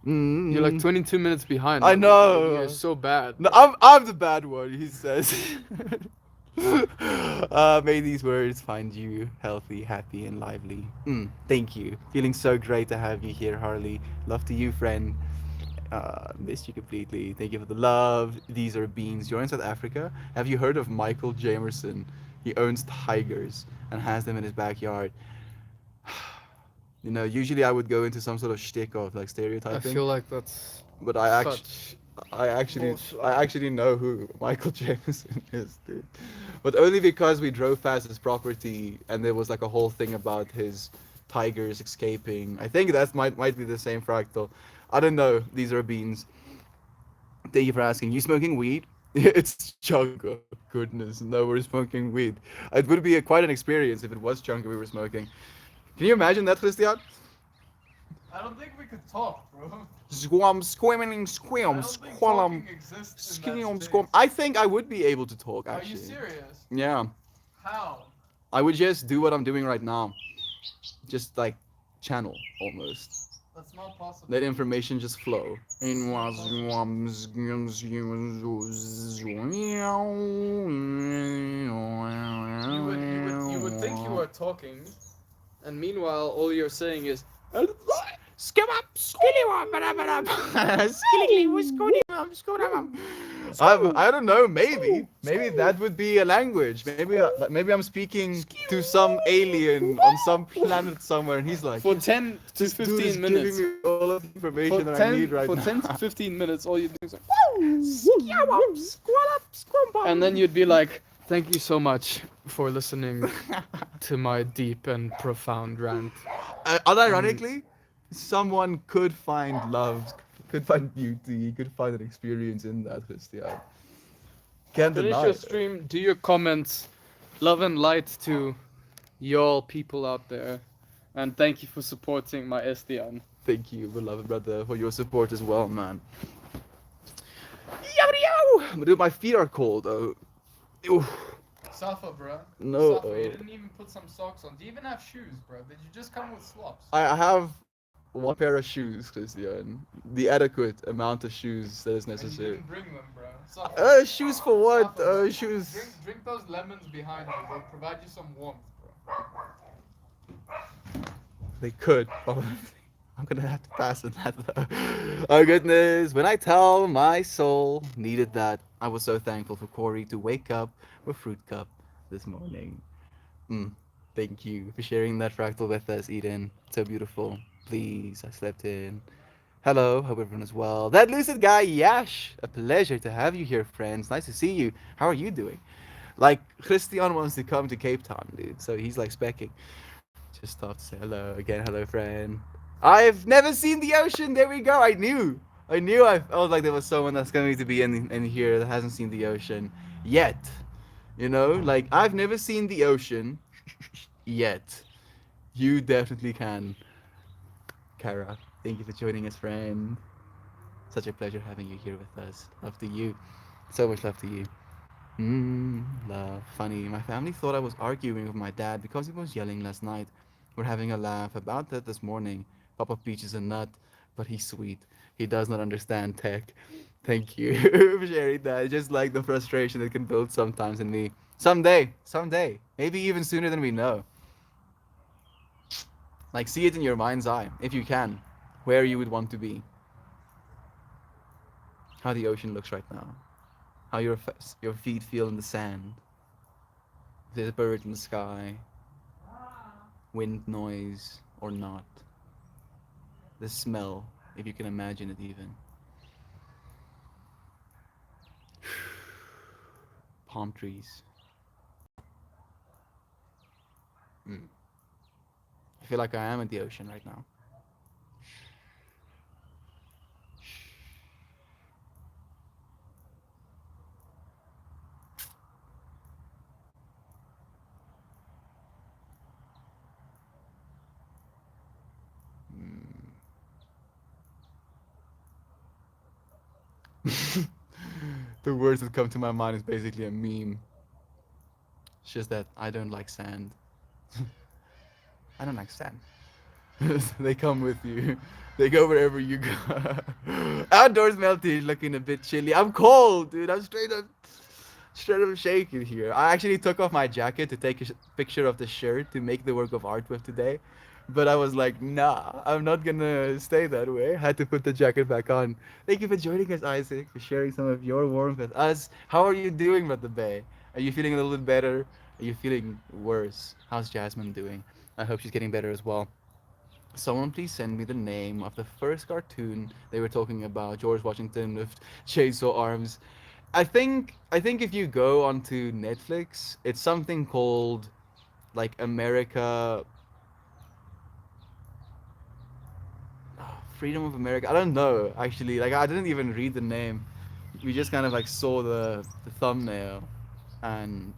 You're like 22 minutes behind. I know. You're so bad. No, I'm the bad one, he says. May these words find you healthy, happy, and lively. Thank you. Feeling so great to have you here, Harley. Love to you, friend. Missed you completely. Thank you for the love. These are beans. You're in South Africa. Have you heard of Michael Jamerson? He owns tigers and has them in his backyard. You know, usually I would go into some sort of shtick of like I stereotyping, feel like that's but I such. actually know who Michael Jameson is, dude. But only because we drove past his property and there was like a whole thing about his tigers escaping. I think that might be the same fractal. I don't know. These are beans. Thank you for asking. You smoking weed? It's Chunga. Goodness, no, we're smoking weed. It would be quite an experience if it was Chunga we were smoking. Can you imagine that, Christian? I don't think we could talk, bro. Squam, squirming, squam, squalum, squam, squam. I think I would be able to talk, Are actually. you serious? Yeah. How? I would just do what I'm doing right now. Just like channel, almost. That's not possible. Let information just flow. You would think you are talking, and meanwhile all you're saying is I don't know, maybe that would be a language. Maybe I'm speaking to some alien on some planet somewhere, and he's like, for 10 to this dude 15 is minutes. giving me all of the information For that I need right 10 now. to 15 minutes, all you do is like, and then you'd be like, "Thank you so much for listening to my deep and profound rant." Unironically, someone could find love, could find beauty, could find an experience in that, Christian. Can't Finish deny your it. stream, do your comments, love and light to y'all people out there, and thank you for supporting my SDN. Thank you, beloved brother, for your support as well, man. Dude, my feet are cold. Oof. Safa, bro. No. Safa, you didn't even put some socks on. Do you even have shoes, bro? Did you just come with slops? I have one pair of shoes, Christian. The adequate amount of shoes that is And you necessary. didn't bring them, bro. Safa, Shoes for what? Safa, Shoes. Drink those lemons behind you. They'll provide you some warmth, bro. They could, probably. I'm gonna have to pass on that though. Oh goodness, when I tell my soul needed that, I was so thankful for Corey to wake up with Fruit Cup this morning. Thank you for sharing that fractal with us, Eden. So beautiful. Please, I slept in. Hello, hope everyone is well. That lucid guy, Yash. A pleasure to have you here, friends. Nice to see you. How are you doing? Like, Christian wants to come to Cape Town, dude. So he's like specking. Just thought to say hello again. Hello, friend. I've never seen the ocean. There we go. I knew. I was like there was someone that's going to be in here that hasn't seen the ocean yet. You know, like I've never seen the ocean yet. You definitely can. Kara, thank you for joining us, friend. Such a pleasure having you here with us. Love to you. So much love to you. Love. Funny. My family thought I was arguing with my dad because he was yelling last night. We're having a laugh about that this morning. Papa Peach is a nut, but he's sweet. He does not understand tech. Thank you for sharing that. Just like the frustration it can build sometimes in me. Someday. Maybe even sooner than we know. Like, see it in your mind's eye, if you can, where you would want to be, how the ocean looks right now, how your feet feel in the sand, if there's a bird in the sky, wind noise or not, the smell, if you can imagine it even. Palm trees. Mm. I feel like I am at the ocean right now. The words that come to my mind is basically a meme. It's just that I don't like sand. I don't like sand. They come with you. They go wherever you go. Outdoors melty, looking a bit chilly. I'm cold, dude. I'm straight up shaking here. I actually took off my jacket to take a picture of the shirt to make the work of art with today. But I was like, nah, I'm not gonna stay that way. Had to put the jacket back on. Thank you for joining us, Isaac, for sharing some of your warmth with us. How are you doing, Brother Bay? Are you feeling a little bit better? Are you feeling worse? How's Jasmine doing? I hope she's getting better as well. Someone please send me the name of the first cartoon they were talking about, George Washington with chainsaw arms. I think if you go onto Netflix, it's something called like America, Freedom of America. I don't know actually. Like I didn't even read the name. We just kind of like saw the thumbnail, and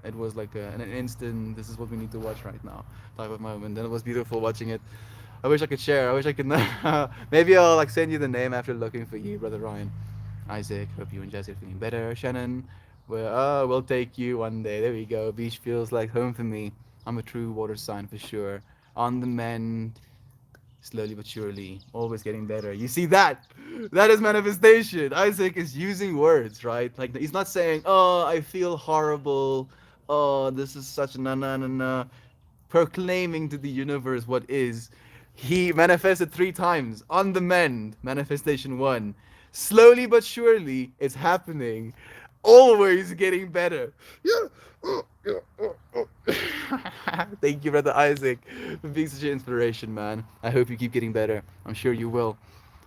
it was like an instant. This is what we need to watch right now type of moment. And it was beautiful watching it. I wish I could share. I wish I could. Maybe I'll like send you the name after looking for you, brother Ryan. Isaac, hope you and Jesse are feeling better. Shannon, we'll take you one day. There we go. Beach feels like home for me. I'm a true water sign for sure. On the mend, slowly but surely, always getting better. You see that? That is manifestation. Isaac is using words, right? Like he's not saying, "Oh, I feel horrible. Oh, this is such na na na na," proclaiming to the universe what is. He manifested 3 times on the mend. Manifestation 1. Slowly but surely, it's happening. Always getting better. Yeah. Thank you, brother Isaac, for being such an inspiration, man. I hope you keep getting better. I'm sure you will.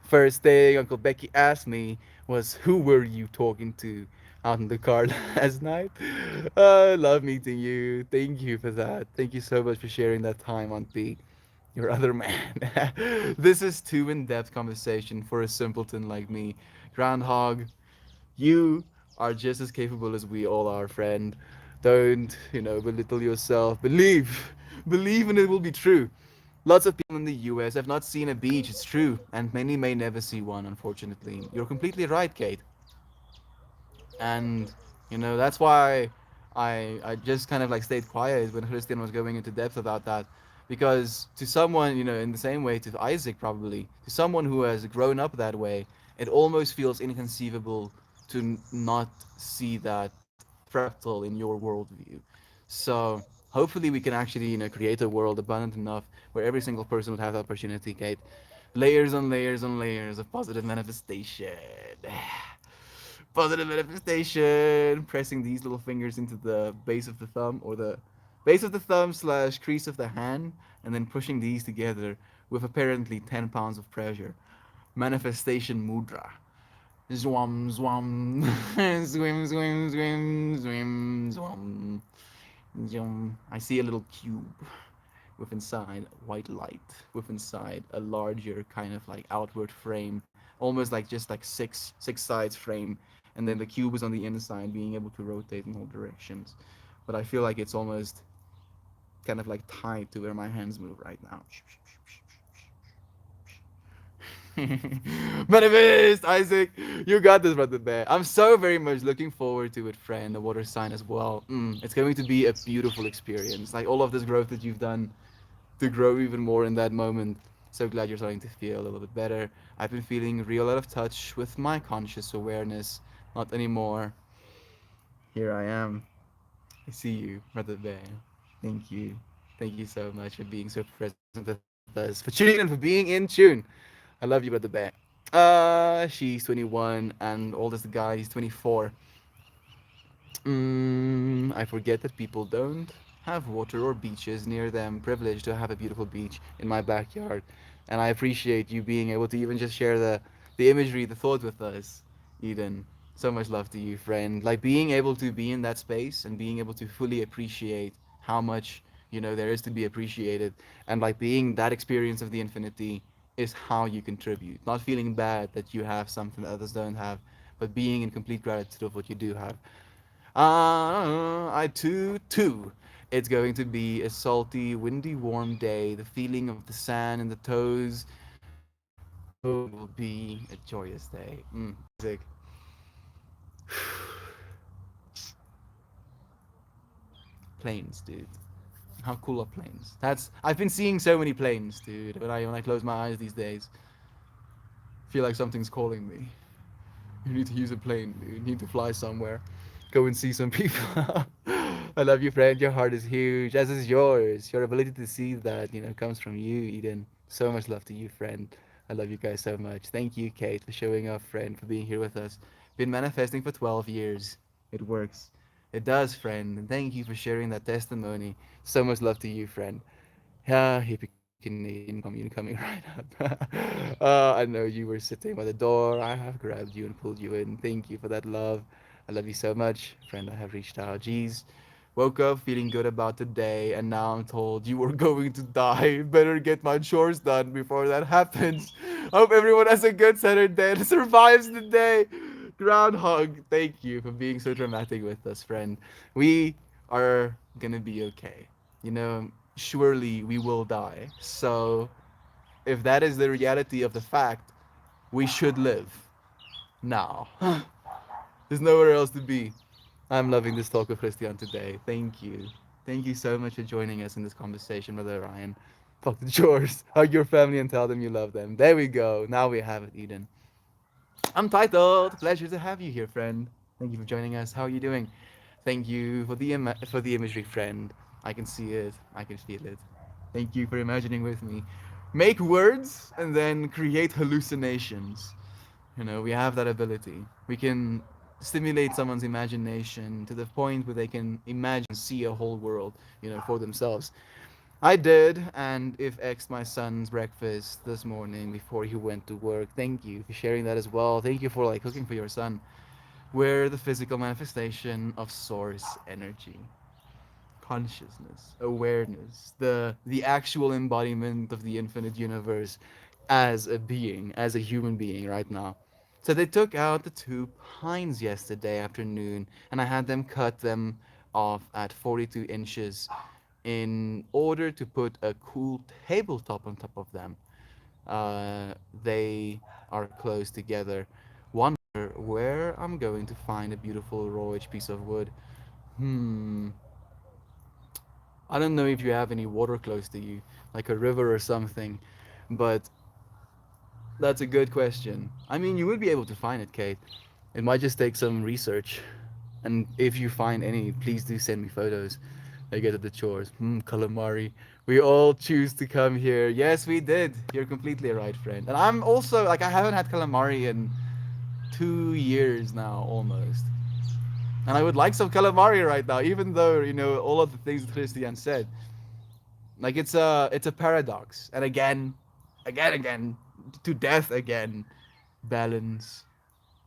First thing Uncle Becky asked me was, "Who were you talking to out in the car last night?" I love meeting you. Thank you for that. Thank you so much for sharing that time on P. Your other man. This is too in-depth conversation for a simpleton like me. Groundhog, you are just as capable as we all are, friend. Don't, belittle yourself. Believe and it will be true. Lots of people in the US have not seen a beach, it's true, and many may never see one, unfortunately. You're completely right, Kate. And, that's why I just kind of like stayed quiet when Christian was going into depth about that. Because to someone, in the same way to Isaac probably, to someone who has grown up that way, it almost feels inconceivable to not see that fractal in your worldview. So hopefully we can actually, create a world abundant enough where every single person would have the opportunity, Kate. Layers on layers on layers of positive manifestation. Positive manifestation. Pressing these little fingers into the base of the thumb or the base of the thumb slash crease of the hand, and then pushing these together with apparently 10 pounds of pressure. Manifestation mudra. Zwam, zwam. Swim, swim, swim, swim, zwam. Yum. I see a little cube with inside white light, with inside a larger kind of like outward frame, almost like just like six sides frame, and then the cube is on the inside, being able to rotate in all directions. But I feel like it's almost kind of like tied to where my hands move right now. Manifest, Isaac. You got this, brother bear. I'm so very much looking forward to it, friend. The water sign as well. It's going to be a beautiful experience. Like all of this growth that you've done to grow even more in that moment. So glad you're starting to feel a little bit better. I've been feeling real out of touch with my conscious awareness. Not anymore. Here I am. I see you, brother bear. Thank you. Thank you so much for being so present with us, for tuning in and for being in tune. I love you, brother bear. She's 21 and oldest guy, he's 24. I forget that people don't have water or beaches near them. Privileged to have a beautiful beach in my backyard, and I appreciate you being able to even just share the imagery, the thought with us, Eden. So much love to you, friend. Like being able to be in that space and being able to fully appreciate how much there is to be appreciated, and like being that experience of the infinity is how you contribute. Not feeling bad that you have something that others don't have, but being in complete gratitude of what you do have. I too. It's going to be a salty, windy, warm day. The feeling of the sand in the toes. Oh, it will be a joyous day. Music. Planes, dude. How cool are planes? I've been seeing so many planes, dude. When I close my eyes these days, I feel like something's calling me. You need to use a plane, dude. You need to fly somewhere. Go and see some people. I love you, friend. Your heart is huge, as is yours. Your ability to see that, comes from you, Eden. So much love to you, friend. I love you guys so much. Thank you, Kate, for showing up, friend, for being here with us. Been manifesting for 12 years. It works. It does, friend. And thank you for sharing that testimony. So much love to you, friend. Yeah, hippie Canadian coming right up. I know you were sitting by the door. I have grabbed you and pulled you in. Thank you for that love. I love you so much. Friend, I have reached out. Jeez. Woke up feeling good about today, and now I'm told you were going to die. Better get my chores done before that happens. Hope everyone has a good Saturday and survives the day. Groundhog, thank you for being so dramatic with us, friend. We are gonna be okay. Surely we will die. So, if that is the reality of the fact, we should live now. There's nowhere else to be. I'm loving this talk with Christian today. Thank you. Thank you so much for joining us in this conversation, Brother Ryan. Fuck the chores. Hug your family and tell them you love them. There we go. Now we have it, Eden. I'm titled. Pleasure to have you here, friend. Thank you for joining us. How are you doing? Thank you for the imagery, friend. I can see it. I can feel it. Thank you for imagining with me. Make words and then create hallucinations. We have that ability. We can stimulate someone's imagination to the point where they can imagine, see a whole world, for themselves. I did, and if X my son's breakfast this morning before he went to work. Thank you for sharing that as well. Thank you for cooking for your son. We're the physical manifestation of source energy, consciousness, awareness, the actual embodiment of the infinite universe as a being, as a human being right now. So they took out the two pines yesterday afternoon, and I had them cut them off at 42 inches in order to put a cool tabletop on top of them. They are close together. Wonder where I'm going to find a beautiful raw edge piece of wood. Hmm. I don't know if you have any water close to you, like a river or something, but that's a good question. I mean, you would be able to find it, Kate. It might just take some research. And if you find any, please do send me photos. I get at the chores. Calamari. We all choose to come here. Yes, we did. You're completely right, friend. And I'm also, I haven't had calamari in 2 years now, almost. And I would like some calamari right now, even though, all of the things that Christian said. It's a paradox. And again, to death again. Balance,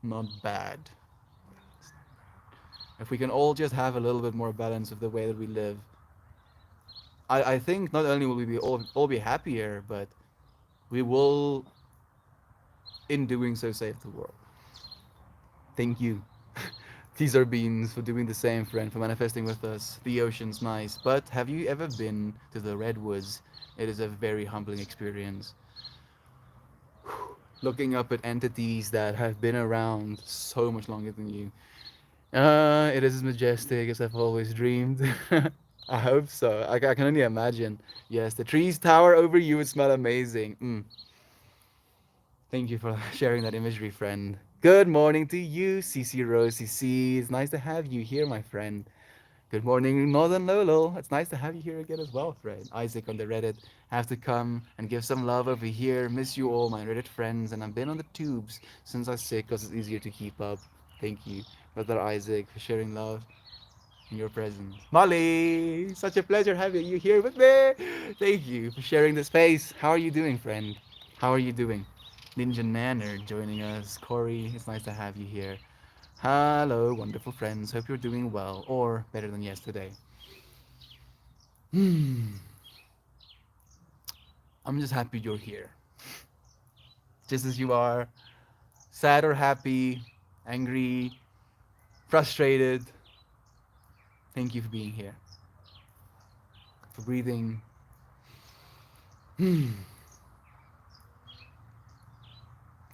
not bad. If we can all just have a little bit more balance of the way that we live, I think not only will we be all be happier, but we will, in doing so, save the world. Thank you. Teaser beans for doing the same, friend, for manifesting with us. The ocean's nice, but have you ever been to the redwoods? It is a very humbling experience. looking up at entities that have been around so much longer than you. It is as majestic as I've always dreamed. I hope so. I can only imagine. Yes, the trees tower over you and smell amazing. Thank you for sharing that imagery, friend. Good morning to you, CC Rose CC. It's nice to have you here, my friend. Good morning, Northern Lolo. It's nice to have you here again as well, friend. Isaac on the Reddit. Have to come and give some love over here. Miss you all, my Reddit friends. And I've been on the tubes since I was sick because it's easier to keep up. Thank you, Brother Isaac, for sharing love in your presence. Molly, such a pleasure having you here with me. Thank you for sharing the space. How are you doing, friend? How are you doing? Ninja Nanner joining us. Corey, it's nice to have you here. Hello, wonderful friends. Hope you're doing well or better than yesterday. Hmm. I'm just happy you're here. Just as you are, sad or happy, angry, frustrated. Thank you for being here, for breathing. Hmm.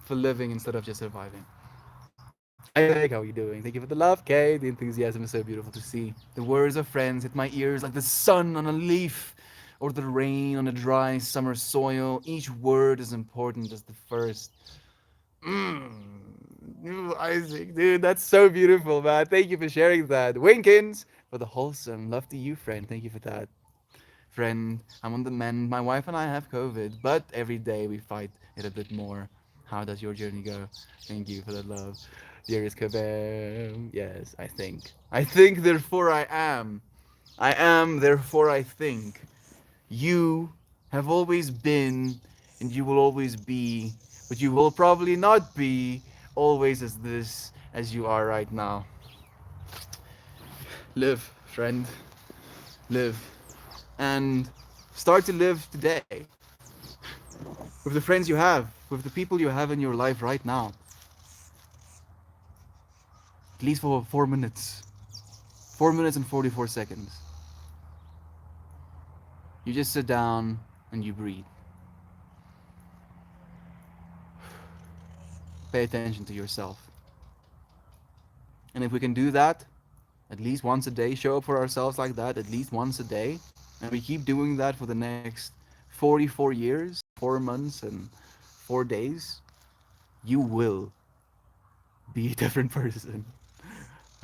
For living instead of just surviving. Isaac, how are you doing? Thank you for the love, Kay. The enthusiasm is so beautiful to see. The words of friends hit my ears like the sun on a leaf or the rain on a dry summer soil. Each word is important as the first. Isaac, dude, that's so beautiful, man. Thank you for sharing that. Winkins for the wholesome. Love to you, friend. Thank you for that. Friend, I'm on the mend. My wife and I have COVID, but every day we fight it a bit more. How does your journey go? Thank you for the love. Dearest Kabam. Yes, I think. I think, therefore I am. I am, therefore I think. You have always been, and you will always be, but you will probably not be always as this as you are right now. Live, friend. Live. And start to live today with the friends you have, with the people you have in your life right now. At least for 4 minutes. 4 minutes and 44 seconds. You just sit down and you breathe. Pay attention to yourself. And if we can do that at least once a day, show up for ourselves like that at least once a day, and we keep doing that for the next 44 years, 4 months, and 4 days, you will be a different person.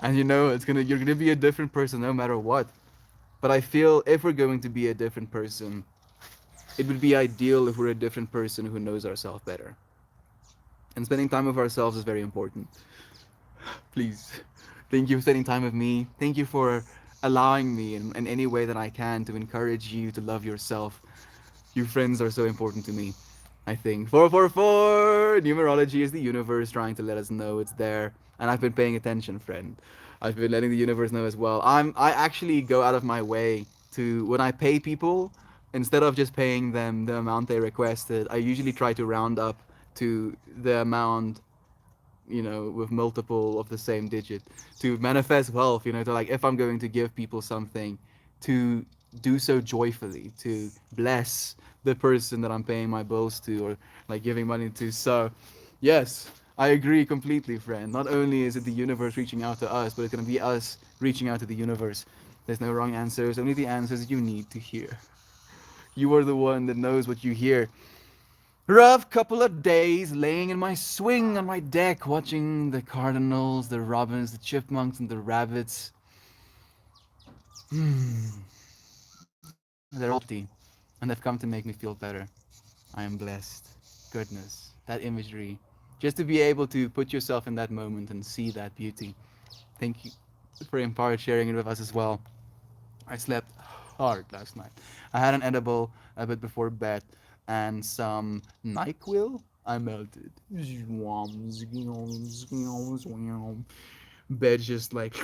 And you know you're gonna be a different person no matter what. But I feel if we're going to be a different person, it would be ideal if we're a different person who knows ourselves better. And spending time with ourselves is very important. Please, thank you for spending time with me. Thank you for allowing me in any way that I can to encourage you to love yourself. You friends are so important to me. I think 444 numerology is the universe trying to let us know it's there, and I've been paying attention, friend. I've been letting the universe know as well. I actually go out of my way to when I pay people, instead of just paying them the amount they requested, I usually try to round up to the amount, with multiple of the same digit to manifest wealth, to like, if I'm going to give people something, to do so joyfully, to bless the person that I'm paying my bills to or like giving money to. So, yes, I agree completely, friend. Not only is it the universe reaching out to us, but it's going to be us reaching out to the universe. There's no wrong answers, only the answers you need to hear. You are the one that knows what you hear. Rough couple of days laying in my swing on my deck, watching the cardinals, the robins, the chipmunks, and the rabbits. They're all empty, and they've come to make me feel better. I am blessed. Goodness, that imagery. Just to be able to put yourself in that moment and see that beauty. Thank you for Empowered sharing it with us as well. I slept hard last night. I had an edible a bit before bed and some NyQuil. I melted. Bed just like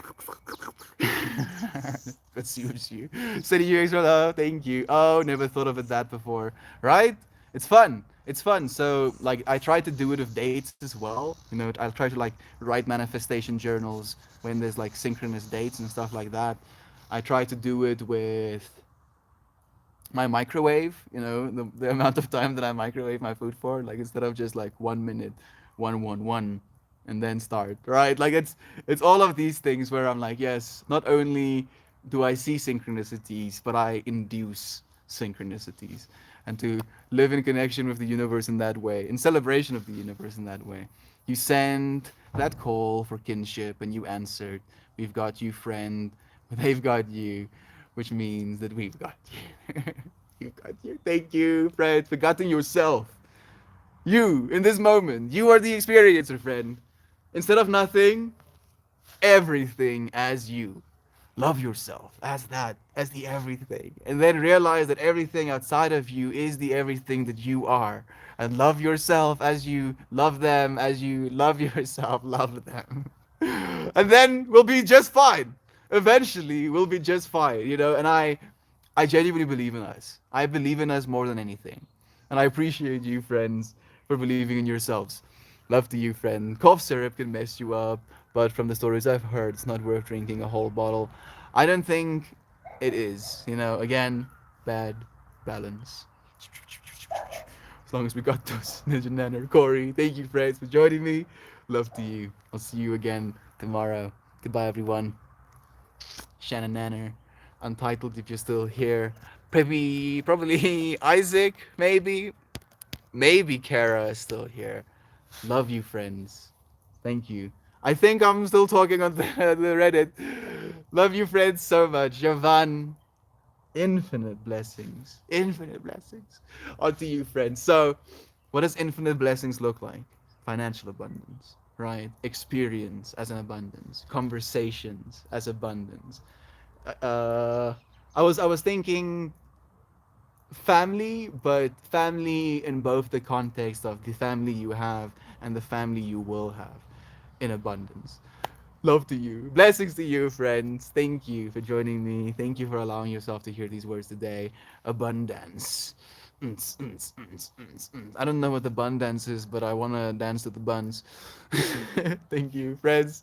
consumes you. Sending you extra love. Thank you. Oh, never thought of it that before. Right? It's fun. It's fun. So like I try to do it with dates as well. I'll try to like write manifestation journals when there's like synchronous dates and stuff like that. I try to do it with my microwave, the amount of time that I microwave my food for, like instead of just like 1 minute, 111, and then start, right? Like it's all of these things where I'm like, yes, not only do I see synchronicities, but I induce synchronicities. And to live in connection with the universe in that way, in celebration of the universe in that way. You send that call for kinship and you answered, we've got you, friend, they've got you, which means that we've got you. You've got you. Thank you, friend, for getting yourself. You, in this moment, you are the experiencer, friend. Instead of nothing, everything as you. Love yourself as that, as the everything. And then realize that everything outside of you is the everything that you are. And love yourself as you love them, as you love yourself, love them. And then we'll be just fine. Eventually, we'll be just fine. And I genuinely believe in us. I believe in us more than anything. And I appreciate you, friends, for believing in yourselves. Love to you, friend. Cough syrup can mess you up, but from the stories I've heard, it's not worth drinking a whole bottle. I don't think it is. Again, bad balance. As long as we got those Ninja Nanner. Corey, thank you, friends, for joining me. Love to you. I'll see you again tomorrow. Goodbye, everyone. Shannon Nanner, Untitled if you're still here. Probably Isaac, maybe Kara is still here. Love you, friends. Thank you. I think I'm still talking on the Reddit. Love you, friends, so much. Javan, infinite blessings. Infinite blessings. On to you, friends. So, what does infinite blessings look like? Financial abundance, right? Experience as an abundance. Conversations as abundance. Uh, I was thinking family, but family in both the context of the family you have and the family you will have in abundance. Love to you. Blessings to you, friends. Thank you for joining me. Thank you for allowing yourself to hear these words today. Abundance. I don't know what the bun dance is, but I want to dance to the buns. Thank you, friends,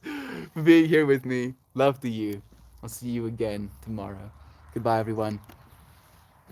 for being here with me. Love to you. I'll see you again tomorrow. Goodbye, everyone.